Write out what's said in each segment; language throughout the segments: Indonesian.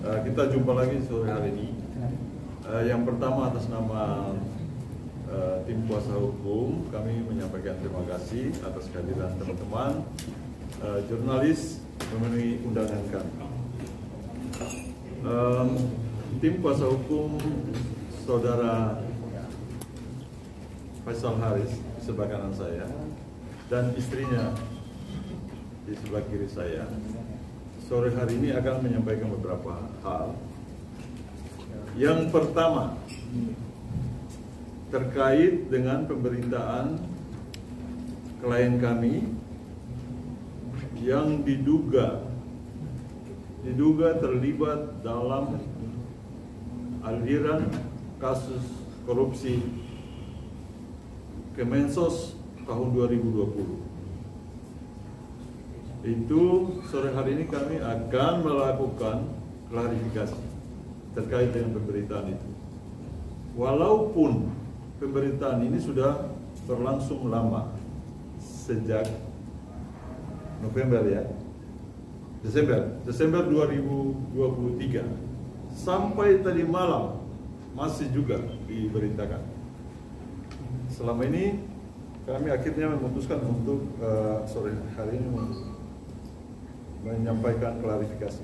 Kita jumpa lagi sore hari ini. Yang pertama atas nama tim kuasa hukum, kami menyampaikan terima kasih atas kehadiran teman-teman jurnalis memenuhi undangan kami. Tim kuasa hukum Saudara Faisal Haris di sebelah kanan saya dan istrinya di sebelah kiri saya sore hari ini akan menyampaikan beberapa hal. Yang pertama terkait dengan pemberitaan klien kami yang diduga terlibat dalam aliran kasus korupsi Kemensos tahun 2020. Itu sore hari ini kami akan melakukan klarifikasi terkait dengan pemberitaan itu. Walaupun pemberitaan ini sudah berlangsung lama, sejak November ya, Desember 2023 sampai tadi malam masih juga diberitakan. Selama ini kami akhirnya memutuskan untuk sore hari ini menyampaikan klarifikasi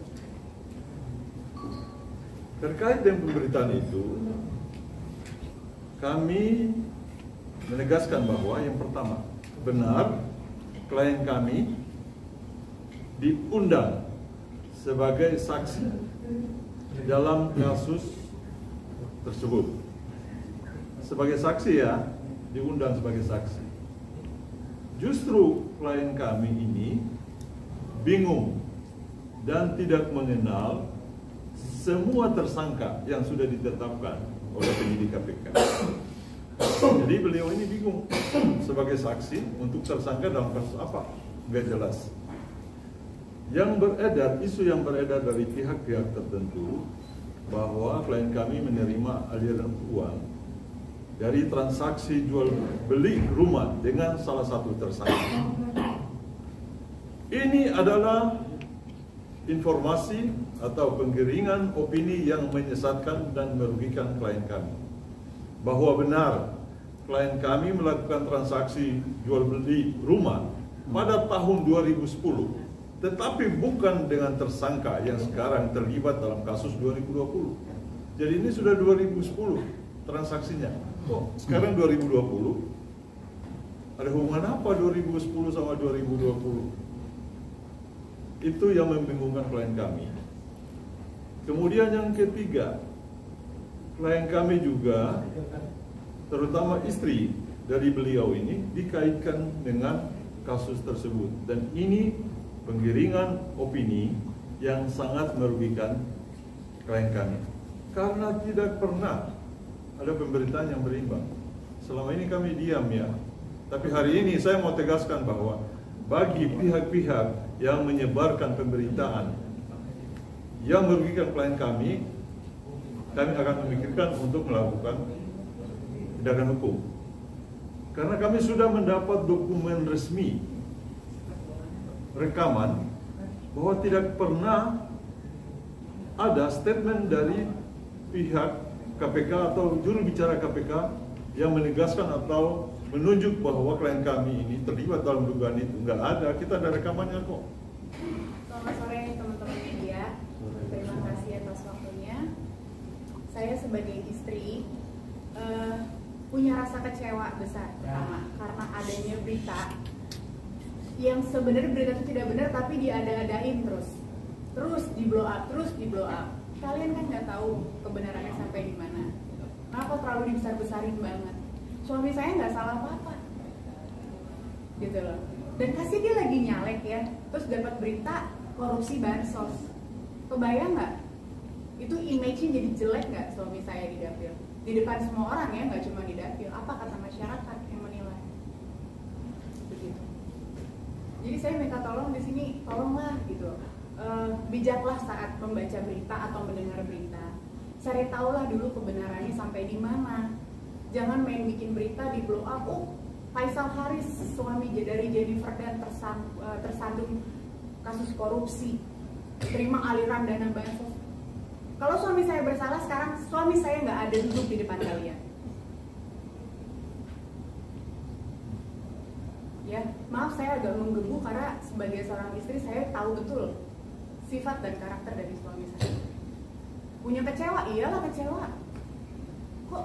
terkait dengan pemberitaan itu. Kami menegaskan bahwa yang pertama, benar klien kami diundang sebagai saksi dalam kasus tersebut. Sebagai saksi ya, diundang sebagai saksi. Justru klien kami ini bingung dan tidak mengenal semua tersangka yang sudah ditetapkan oleh penyidik KPK. Jadi beliau ini bingung sebagai saksi untuk tersangka dalam kasus apa, nggak jelas. Yang beredar, isu yang beredar dari pihak-pihak tertentu bahwa klien kami menerima aliran uang dari transaksi jual beli rumah dengan salah satu tersangka. Ini adalah informasi atau penggiringan opini yang menyesatkan dan merugikan klien kami. Bahwa benar klien kami melakukan transaksi jual beli rumah pada tahun 2010, tetapi bukan dengan tersangka yang sekarang terlibat dalam kasus 2020. Jadi ini sudah 2010 transaksinya. Kok sekarang 2020? Ada hubungan apa 2010 sama 2020? Itu yang membingungkan klien kami. Kemudian yang ketiga, klien kami juga, terutama istri dari beliau ini, dikaitkan dengan kasus tersebut. Dan ini penggiringan opini yang sangat merugikan klien kami. Karena tidak pernah ada pemberitaan yang berimbang. Selama ini kami diam ya. Tapi hari ini saya mau tegaskan bahwa bagi pihak-pihak yang menyebarkan pemberitaan yang merugikan klien kami akan memikirkan untuk melakukan tindakan hukum. Karena kami sudah mendapat dokumen resmi rekaman bahwa tidak pernah ada statement dari pihak KPK atau juru bicara KPK yang menegaskan atau menunjuk bahwa klien kami ini terlibat dalam dugaan itu. Nggak ada, kita ada rekamannya kok. Selamat sore teman-teman media, terima kasih atas waktunya. Saya sebagai istri punya rasa kecewa besar pertama karena adanya berita yang sebenarnya berita itu tidak benar tapi diada-adain terus di blow up. Kalian kan nggak tahu kebenarannya sampai di mana. Kenapa terlalu dibesar-besarin banget? Suami saya nggak salah apa-apa, gitu loh. Dan kasih dia lagi nyalek ya, terus dapat berita korupsi bansos. Kebayang nggak? Itu image-nya jadi jelek nggak suami saya di dapil? Di depan semua orang ya, nggak cuma di dapil. Apa kata masyarakat yang menilai? Begitu. Jadi saya minta tolong di sini, tolonglah gitu. Bijaklah saat membaca berita atau mendengar berita. Cari tahulah dulu kebenarannya sampai di mana. Jangan main bikin berita di blow up. Faisal Haris, suami dari Jennifer dan tersandung kasus korupsi, terima aliran dana bansos. Kalau suami saya bersalah, sekarang suami saya nggak ada duduk di depan kalian. Ya, maaf saya agak menggebu karena sebagai seorang istri saya tahu betul sifat dan karakter dari suami saya. Punya kecewa, iyalah kecewa. Kok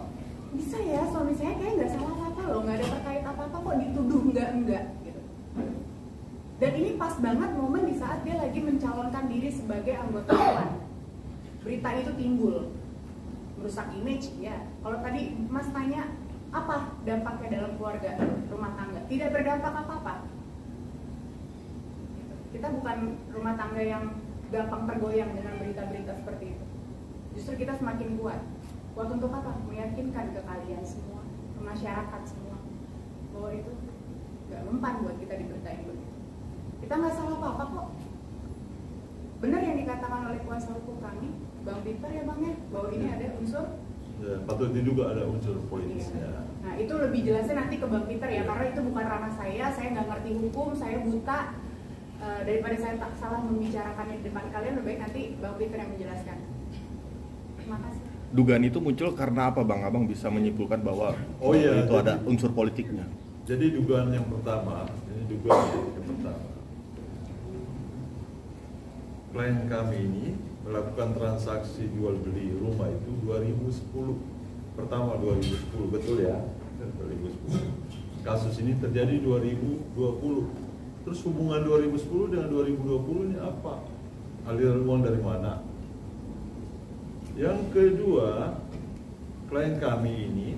bisa ya suami saya kayak nggak salah apa-apa loh, nggak ada terkait apa-apa kok dituduh enggak gitu. Dan ini pas banget momen di saat dia lagi mencalonkan diri sebagai anggota dewan. Berita itu timbul, merusak image ya. Kalau tadi Mas tanya apa dampaknya dalam keluarga rumah tangga, tidak berdampak apa-apa. Kita bukan rumah tangga yang gampang tergoyang dengan berita-berita seperti itu. Justru kita semakin kuat. Kuat untuk apa? Meyakinkan ke kalian semua, ke masyarakat semua, bahwa itu nggak mempan buat kita diberitain begitu. Kita nggak salah apa-apa kok. Benar yang dikatakan oleh kuasa hukum kami, Bang Peter ya Bang ya, bahwa ini ada unsur ya, patut diduga ada unsur politisnya. Iya. Nah itu lebih jelasnya nanti ke Bang Peter ya, karena itu bukan ranah saya nggak ngerti hukum, saya buta. Daripada saya tak salah membicarakannya di depan kalian, lebih baik nanti Bang Peter yang menjelaskan. Terima kasih. Dugaan itu muncul karena apa Bang? Abang bisa menyimpulkan bahwa itu ada unsur politiknya. Jadi dugaan yang pertama, klien kami ini melakukan transaksi jual beli rumah itu 2010. Pertama 2010, betul ya? 2010. Kasus ini terjadi 2020. Terus hubungan 2010 dengan 2020 ini apa? Aliran uang dari mana? Yang kedua, klien kami ini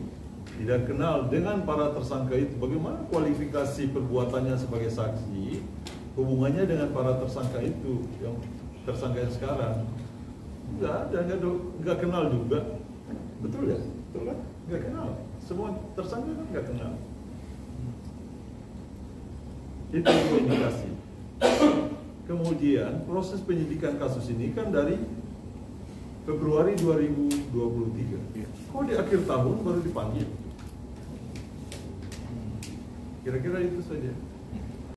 tidak kenal dengan para tersangka itu. Bagaimana kualifikasi perbuatannya sebagai saksi, hubungannya dengan para tersangka itu, yang tersangka yang sekarang? Nggak kenal juga. Betul ya? Betul kan? Nggak kenal. Semua tersangka kan nggak kenal. Itu indikasi. Kemudian proses penyidikan kasus ini kan dari Februari 2023. Kok di akhir tahun baru dipanggil? Kira-kira itu saja.